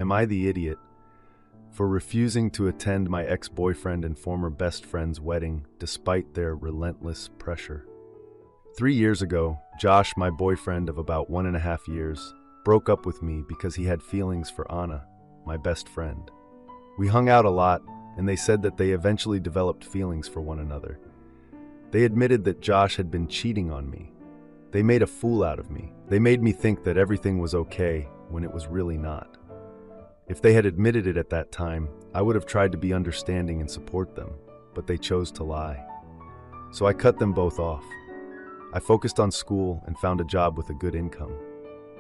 Am I the idiot for refusing to attend my ex-boyfriend and former best friend's wedding despite their relentless pressure? 3 years ago, Josh, my boyfriend of about 1.5 years, broke up with me because he had feelings for Anna, my best friend. We hung out a lot, and they said that they eventually developed feelings for one another. They admitted that Josh had been cheating on me. They made a fool out of me. They made me think that everything was okay when it was really not. If they had admitted it at that time, I would have tried to be understanding and support them, but they chose to lie. So I cut them both off. I focused on school and found a job with a good income.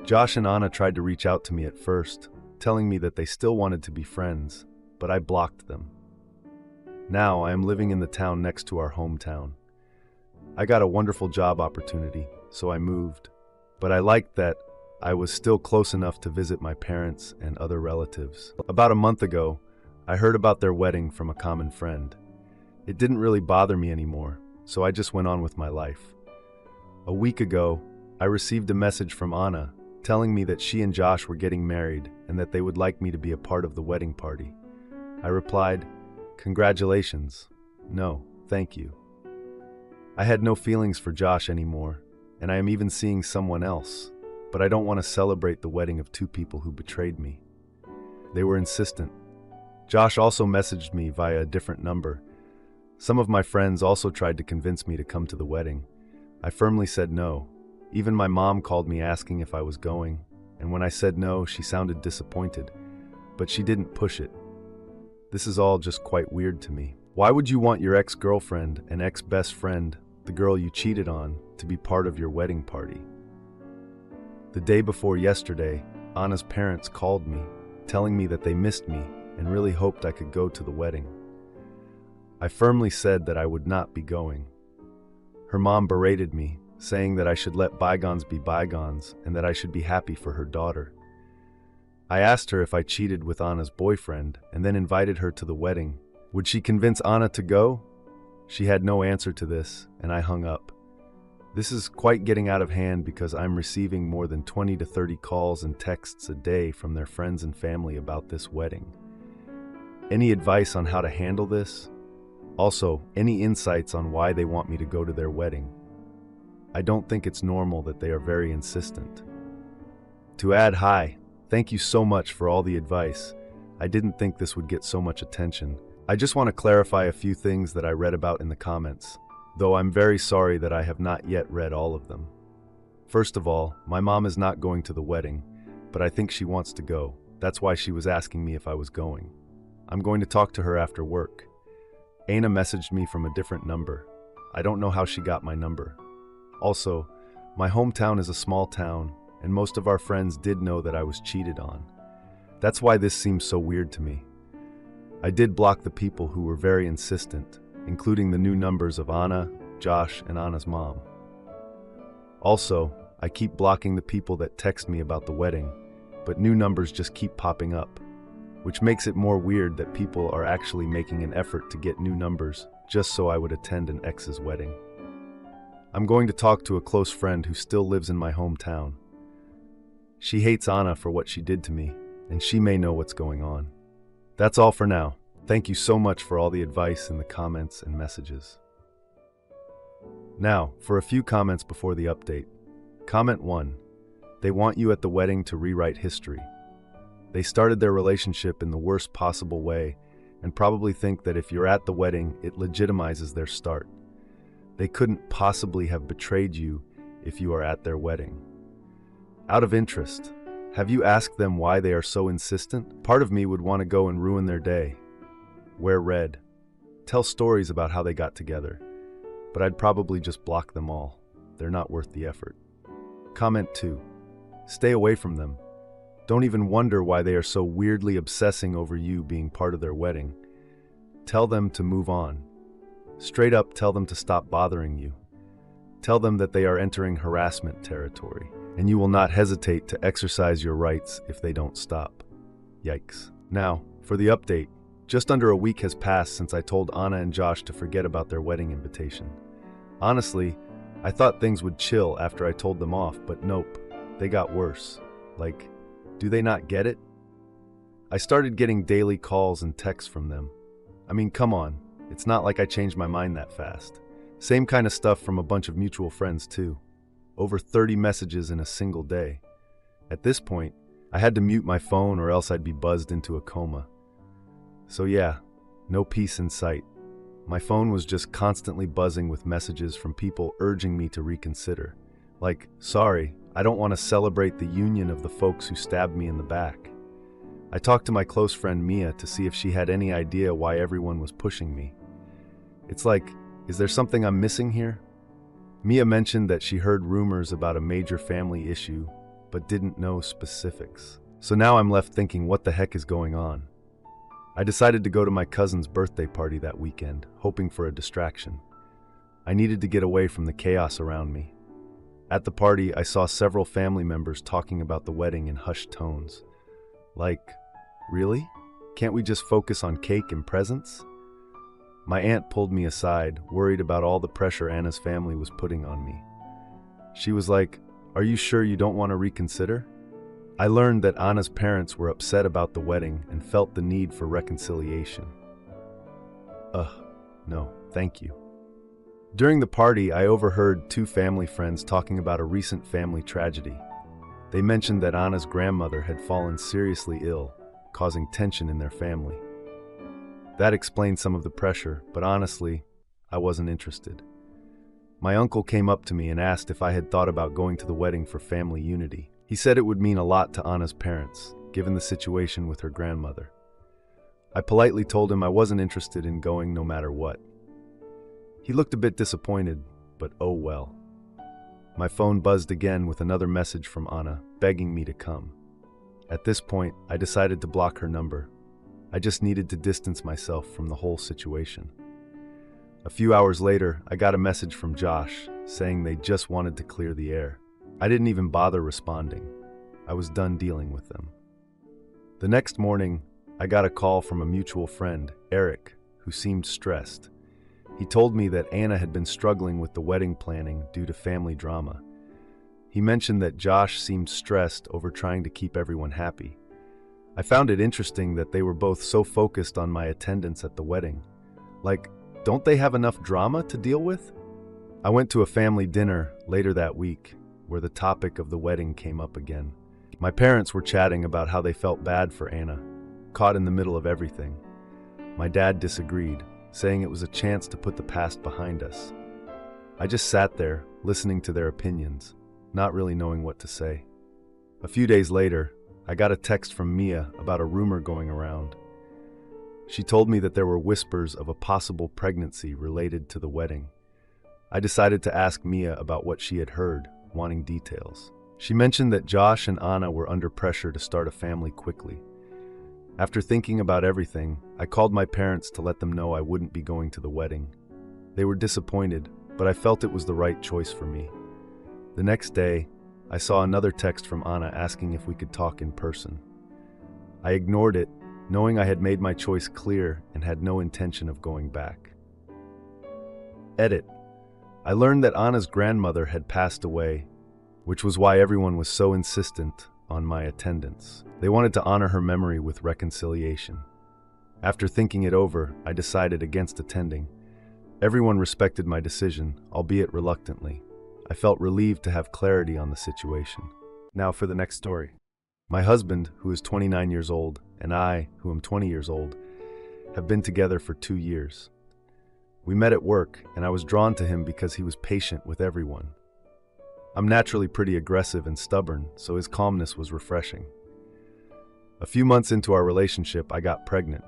Josh and Anna tried to reach out to me at first, telling me that they still wanted to be friends, but I blocked them. Now I am living in the town next to our hometown. I got a wonderful job opportunity, so I moved, but I liked that I was still close enough to visit my parents and other relatives. About a month ago, I heard about their wedding from a common friend. It didn't really bother me anymore, so I just went on with my life. A week ago, I received a message from Anna telling me that she and Josh were getting married and that they would like me to be a part of the wedding party. I replied, "Congratulations. No, thank you." I had no feelings for Josh anymore, and I am even seeing someone else, but I don't want to celebrate the wedding of two people who betrayed me. They were insistent. Josh also messaged me via a different number. Some of my friends also tried to convince me to come to the wedding. I firmly said no. Even my mom called me asking if I was going, and when I said no, she sounded disappointed, but she didn't push it. This is all just quite weird to me. Why would you want your ex-girlfriend and ex-best friend, the girl you cheated on, to be part of your wedding party? The day before yesterday, Anna's parents called me, telling me that they missed me and really hoped I could go to the wedding. I firmly said that I would not be going. Her mom berated me, saying that I should let bygones be bygones and that I should be happy for her daughter. I asked her if I cheated with Anna's boyfriend and then invited her to the wedding. Would she convince Anna to go? She had no answer to this, and I hung up. This is quite getting out of hand because I'm receiving more than 20 to 30 calls and texts a day from their friends and family about this wedding. Any advice on how to handle this? Also, any insights on why they want me to go to their wedding? I don't think it's normal that they are very insistent. To add, hi, thank you so much for all the advice. I didn't think this would get so much attention. I just want to clarify a few things that I read about in the comments, though I'm very sorry that I have not yet read all of them. First of all, my mom is not going to the wedding, but I think she wants to go. That's why she was asking me if I was going. I'm going to talk to her after work. Aita messaged me from a different number. I don't know how she got my number. Also, my hometown is a small town, and most of our friends did know that I was cheated on. That's why this seems so weird to me. I did block the people who were very insistent, including the new numbers of Anna, Josh, and Anna's mom. Also, I keep blocking the people that text me about the wedding, but new numbers just keep popping up, which makes it more weird that people are actually making an effort to get new numbers just so I would attend an ex's wedding. I'm going to talk to a close friend who still lives in my hometown. She hates Anna for what she did to me, and she may know what's going on. That's all for now. Thank you so much for all the advice in the comments and messages. Now, for a few comments before the update. Comment 1. They want you at the wedding to rewrite history. They started their relationship in the worst possible way and probably think that if you're at the wedding, it legitimizes their start. They couldn't possibly have betrayed you if you are at their wedding. Out of interest, have you asked them why they are so insistent? Part of me would want to go and ruin their day. Wear red. Tell stories about how they got together. But I'd probably just block them all. They're not worth the effort. Comment 2. Stay away from them. Don't even wonder why they are so weirdly obsessing over you being part of their wedding. Tell them to move on. Straight up tell them to stop bothering you. Tell them that they are entering harassment territory, and you will not hesitate to exercise your rights if they don't stop. Yikes. Now, for the update. Just under a week has passed since I told Anna and Josh to forget about their wedding invitation. Honestly, I thought things would chill after I told them off, but nope, they got worse. Like, do they not get it? I started getting daily calls and texts from them. I mean, come on, it's not like I changed my mind that fast. Same kind of stuff from a bunch of mutual friends too. Over 30 messages in a single day. At this point, I had to mute my phone or else I'd be buzzed into a coma. So yeah, no peace in sight. My phone was just constantly buzzing with messages from people urging me to reconsider. Like, sorry, I don't want to celebrate the union of the folks who stabbed me in the back. I talked to my close friend Mia to see if she had any idea why everyone was pushing me. It's like, is there something I'm missing here? Mia mentioned that she heard rumors about a major family issue, but didn't know specifics. So now I'm left thinking, what the heck is going on? I decided to go to my cousin's birthday party that weekend, hoping for a distraction. I needed to get away from the chaos around me. At the party, I saw several family members talking about the wedding in hushed tones. Like, really? Can't we just focus on cake and presents? My aunt pulled me aside, worried about all the pressure Anna's family was putting on me. She was like, "Are you sure you don't want to reconsider?" I learned that Anna's parents were upset about the wedding and felt the need for reconciliation. No, thank you. During the party, I overheard two family friends talking about a recent family tragedy. They mentioned that Anna's grandmother had fallen seriously ill, causing tension in their family. That explained some of the pressure, but honestly, I wasn't interested. My uncle came up to me and asked if I had thought about going to the wedding for family unity. He said it would mean a lot to Anna's parents, given the situation with her grandmother. I politely told him I wasn't interested in going no matter what. He looked a bit disappointed, but oh well. My phone buzzed again with another message from Anna, begging me to come. At this point, I decided to block her number. I just needed to distance myself from the whole situation. A few hours later, I got a message from Josh, saying they just wanted to clear the air. I didn't even bother responding. I was done dealing with them. The next morning, I got a call from a mutual friend, Eric, who seemed stressed. He told me that Anna had been struggling with the wedding planning due to family drama. He mentioned that Josh seemed stressed over trying to keep everyone happy. I found it interesting that they were both so focused on my attendance at the wedding. Like, don't they have enough drama to deal with? I went to a family dinner later that week, where the topic of the wedding came up again. My parents were chatting about how they felt bad for Anna, caught in the middle of everything. My dad disagreed, saying it was a chance to put the past behind us. I just sat there, listening to their opinions, not really knowing what to say. A few days later, I got a text from Mia about a rumor going around. She told me that there were whispers of a possible pregnancy related to the wedding. I decided to ask Mia about what she had heard, wanting details. She mentioned that Josh and Anna were under pressure to start a family quickly. After thinking about everything, I called my parents to let them know I wouldn't be going to the wedding. They were disappointed, but I felt it was the right choice for me. The next day, I saw another text from Anna asking if we could talk in person. I ignored it, knowing I had made my choice clear and had no intention of going back. Edit. I learned that Anna's grandmother had passed away, which was why everyone was so insistent on my attendance. They wanted to honor her memory with reconciliation. After thinking it over, I decided against attending. Everyone respected my decision, albeit reluctantly. I felt relieved to have clarity on the situation. Now for the next story. My husband, who is 29 years old, and I, who am 20 years old, have been together for 2 years. We met at work, and I was drawn to him because he was patient with everyone. I'm naturally pretty aggressive and stubborn, so his calmness was refreshing. A few months into our relationship, I got pregnant.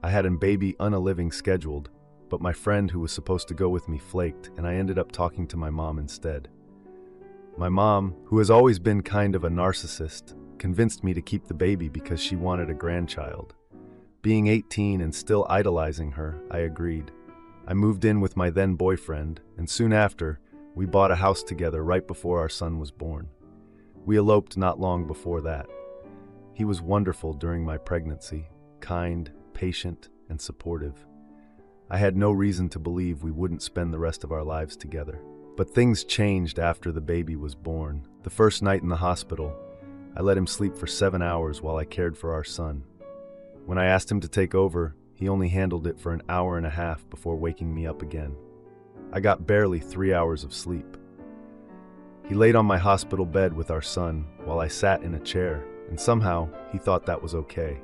I had a baby unaliving scheduled, but my friend who was supposed to go with me flaked, and I ended up talking to my mom instead. My mom, who has always been kind of a narcissist, convinced me to keep the baby because she wanted a grandchild. Being 18 and still idolizing her, I agreed. I moved in with my then boyfriend, and soon after, we bought a house together right before our son was born. We eloped not long before that. He was wonderful during my pregnancy, kind, patient, and supportive. I had no reason to believe we wouldn't spend the rest of our lives together. But things changed after the baby was born. The first night in the hospital, I let him sleep for 7 hours while I cared for our son. When I asked him to take over, he only handled it for an hour and a half before waking me up again. I got barely 3 hours of sleep. He laid on my hospital bed with our son while I sat in a chair, and somehow he thought that was okay.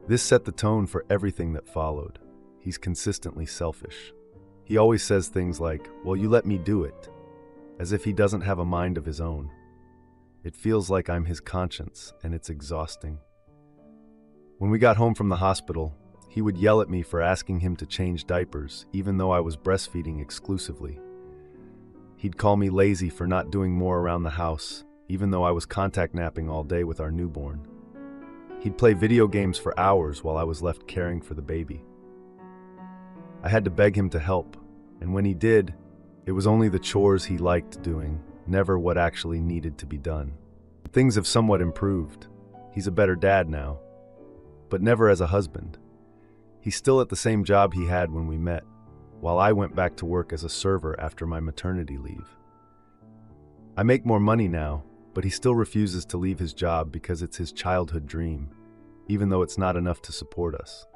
This set the tone for everything that followed. He's consistently selfish. He always says things like, "Well, you let me do it," as if he doesn't have a mind of his own. It feels like I'm his conscience, and it's exhausting. When we got home from the hospital, he would yell at me for asking him to change diapers, even though I was breastfeeding exclusively. He'd call me lazy for not doing more around the house, even though I was contact napping all day with our newborn. He'd play video games for hours while I was left caring for the baby. I had to beg him to help, and when he did, it was only the chores he liked doing, never what actually needed to be done. Things have somewhat improved. He's a better dad now, but never as a husband. He's still at the same job he had when we met, while I went back to work as a server after my maternity leave. I make more money now, but he still refuses to leave his job because it's his childhood dream, even though it's not enough to support us.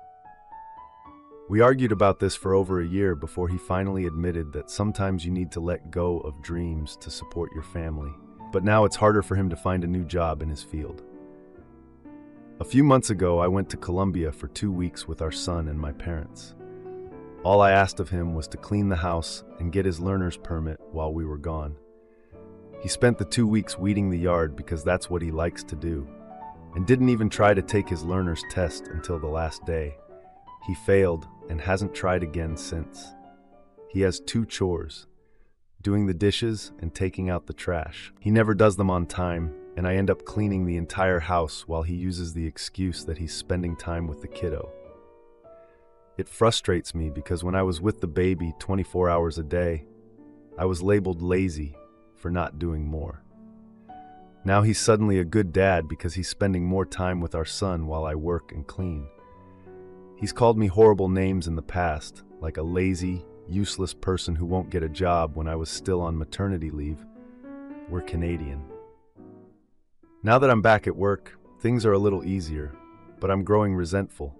We argued about this for over a year before he finally admitted that sometimes you need to let go of dreams to support your family, but now it's harder for him to find a new job in his field. A few months ago, I went to Colombia for 2 weeks with our son and my parents. All I asked of him was to clean the house and get his learner's permit while we were gone. He spent the 2 weeks weeding the yard because that's what he likes to do, and didn't even try to take his learner's test until the last day. He failed and hasn't tried again since. He has 2 chores: doing the dishes and taking out the trash. He never does them on time, and I end up cleaning the entire house while he uses the excuse that he's spending time with the kiddo. It frustrates me because when I was with the baby 24 hours a day, I was labeled lazy for not doing more. Now he's suddenly a good dad because he's spending more time with our son while I work and clean. He's called me horrible names in the past, like a lazy, useless person who won't get a job when I was still on maternity leave. We're Canadian. Now that I'm back at work, things are a little easier, but I'm growing resentful.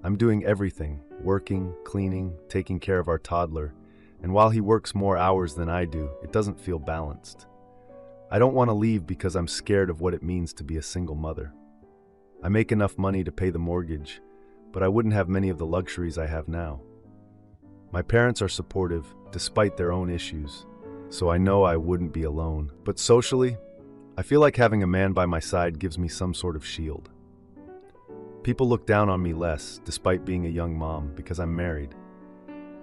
I'm doing everything, working, cleaning, taking care of our toddler, and while he works more hours than I do, it doesn't feel balanced. I don't want to leave because I'm scared of what it means to be a single mother. I make enough money to pay the mortgage, but I wouldn't have many of the luxuries I have now. My parents are supportive, despite their own issues, so I know I wouldn't be alone. But socially, I feel like having a man by my side gives me some sort of shield. People look down on me less, despite being a young mom, because I'm married.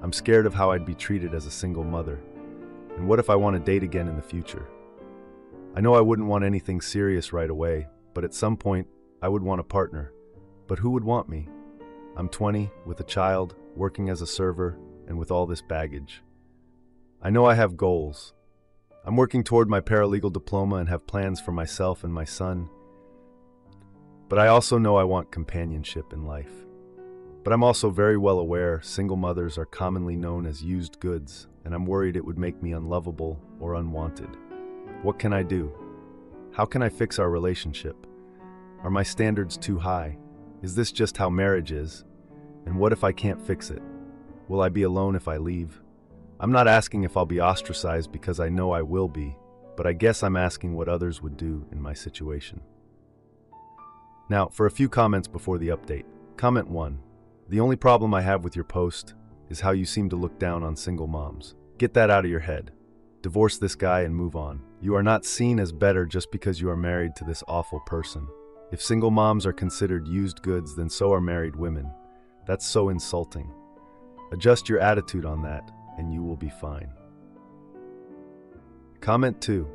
I'm scared of how I'd be treated as a single mother, and what if I want to date again in the future? I know I wouldn't want anything serious right away, but at some point, I would want a partner. But who would want me? I'm 20, with a child, working as a server, and with all this baggage. I know I have goals. I'm working toward my paralegal diploma and have plans for myself and my son. But I also know I want companionship in life. But I'm also very well aware single mothers are commonly known as used goods, and I'm worried it would make me unlovable or unwanted. What can I do? How can I fix our relationship? Are my standards too high? Is this just how marriage is? And what if I can't fix it? Will I be alone if I leave? I'm not asking if I'll be ostracized because I know I will be, but I guess I'm asking what others would do in my situation. Now, for a few comments before the update. Comment 1. The only problem I have with your post is how you seem to look down on single moms. Get that out of your head. Divorce this guy and move on. You are not seen as better just because you are married to this awful person. If single moms are considered used goods, then so are married women. That's so insulting. Adjust your attitude on that, and you will be fine. Comment 2.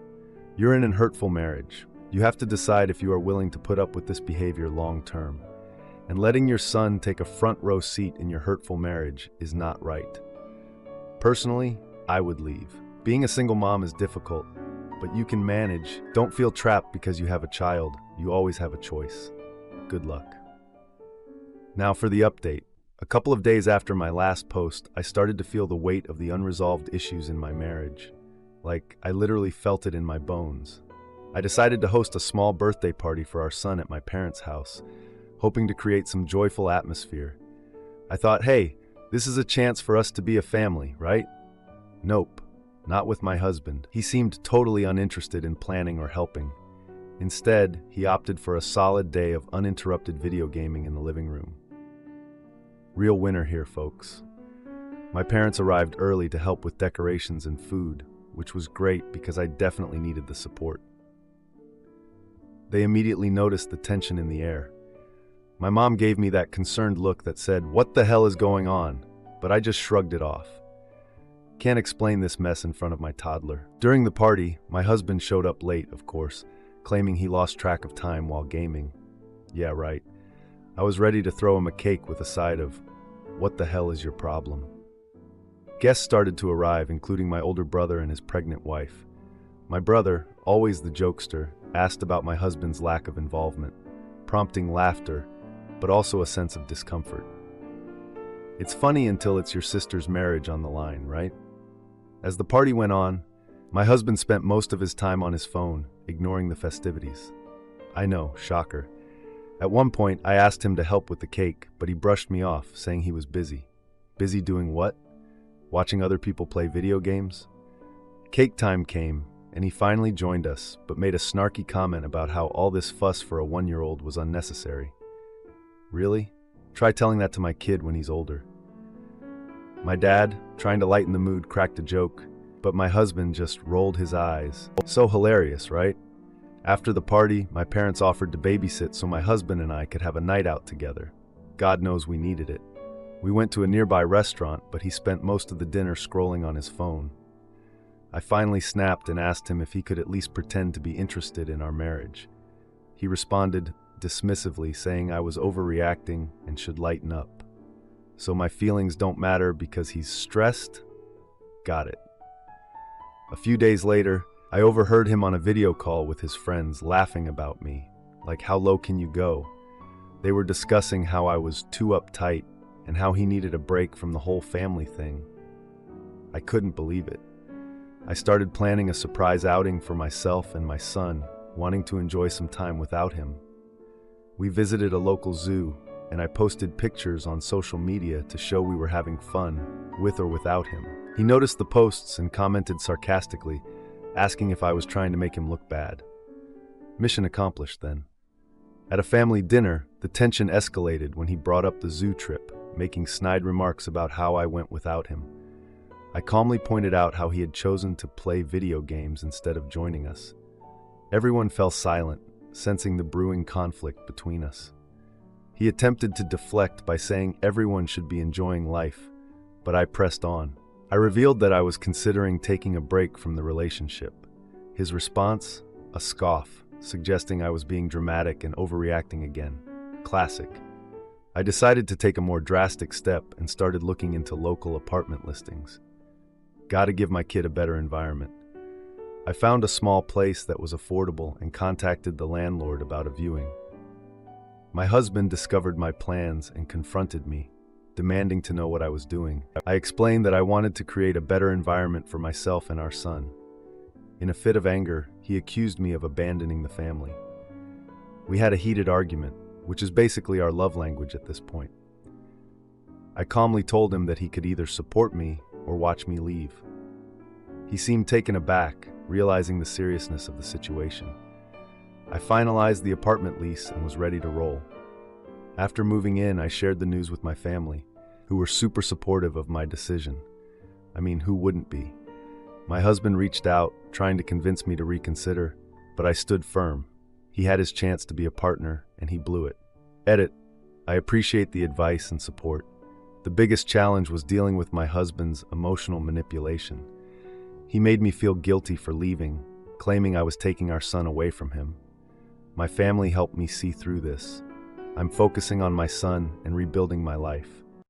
You're in an hurtful marriage. You have to decide if you are willing to put up with this behavior long term. And letting your son take a front row seat in your hurtful marriage is not right. Personally, I would leave. Being a single mom is difficult, but you can manage. Don't feel trapped because you have a child. You always have a choice. Good luck. Now for the update. A couple of days after my last post, I started to feel the weight of the unresolved issues in my marriage. Like, I literally felt it in my bones. I decided to host a small birthday party for our son at my parents' house, hoping to create some joyful atmosphere. I thought, hey, this is a chance for us to be a family, right? Nope, not with my husband. He seemed totally uninterested in planning or helping. Instead, he opted for a solid day of uninterrupted video gaming in the living room. Real winner here, folks. My parents arrived early to help with decorations and food, which was great because I definitely needed the support. They immediately noticed the tension in the air. My mom gave me that concerned look that said, "What the hell is going on?" But I just shrugged it off. Can't explain this mess in front of my toddler. During the party, my husband showed up late, of course, claiming he lost track of time while gaming. Yeah, right. I was ready to throw him a cake with a side of, "What the hell is your problem?" Guests started to arrive, including my older brother and his pregnant wife. My brother, always the jokester, asked about my husband's lack of involvement, prompting laughter, but also a sense of discomfort. It's funny until it's your sister's marriage on the line, right? As the party went on, my husband spent most of his time on his phone, ignoring the festivities. I know, shocker. At one point, I asked him to help with the cake, but he brushed me off, saying he was busy. Busy doing what? Watching other people play video games? Cake time came, and he finally joined us, but made a snarky comment about how all this fuss for a 1-year-old was unnecessary. Really? Try telling that to my kid when he's older. My dad, trying to lighten the mood, cracked a joke, but my husband just rolled his eyes. So hilarious, right? After the party, my parents offered to babysit so my husband and I could have a night out together. God knows we needed it. We went to a nearby restaurant, but he spent most of the dinner scrolling on his phone. I finally snapped and asked him if he could at least pretend to be interested in our marriage. He responded dismissively, saying I was overreacting and should lighten up. So my feelings don't matter because he's stressed? Got it. A few days later, I overheard him on a video call with his friends laughing about me, like how low can you go? They were discussing how I was too uptight and how he needed a break from the whole family thing. I couldn't believe it. I started planning a surprise outing for myself and my son, wanting to enjoy some time without him. We visited a local zoo, and I posted pictures on social media to show we were having fun, with or without him. He noticed the posts and commented sarcastically, asking if I was trying to make him look bad. Mission accomplished then. At a family dinner, the tension escalated when he brought up the zoo trip, making snide remarks about how I went without him. I calmly pointed out how he had chosen to play video games instead of joining us. Everyone fell silent, sensing the brewing conflict between us. He attempted to deflect by saying everyone should be enjoying life, but I pressed on. I revealed that I was considering taking a break from the relationship. His response? A scoff, suggesting I was being dramatic and overreacting again. Classic. I decided to take a more drastic step and started looking into local apartment listings. Gotta give my kid a better environment. I found a small place that was affordable and contacted the landlord about a viewing. My husband discovered my plans and confronted me, demanding to know what I was doing. I explained that I wanted to create a better environment for myself and our son. In a fit of anger, he accused me of abandoning the family. We had a heated argument, which is basically our love language at this point. I calmly told him that he could either support me or watch me leave. He seemed taken aback, realizing the seriousness of the situation. I finalized the apartment lease and was ready to roll. After moving in, I shared the news with my family, who were super supportive of my decision. I mean, who wouldn't be? My husband reached out, trying to convince me to reconsider, but I stood firm. He had his chance to be a partner, and he blew it. Edit. I appreciate the advice and support. The biggest challenge was dealing with my husband's emotional manipulation. He made me feel guilty for leaving, claiming I was taking our son away from him. My family helped me see through this. I'm focusing on my son and rebuilding my life.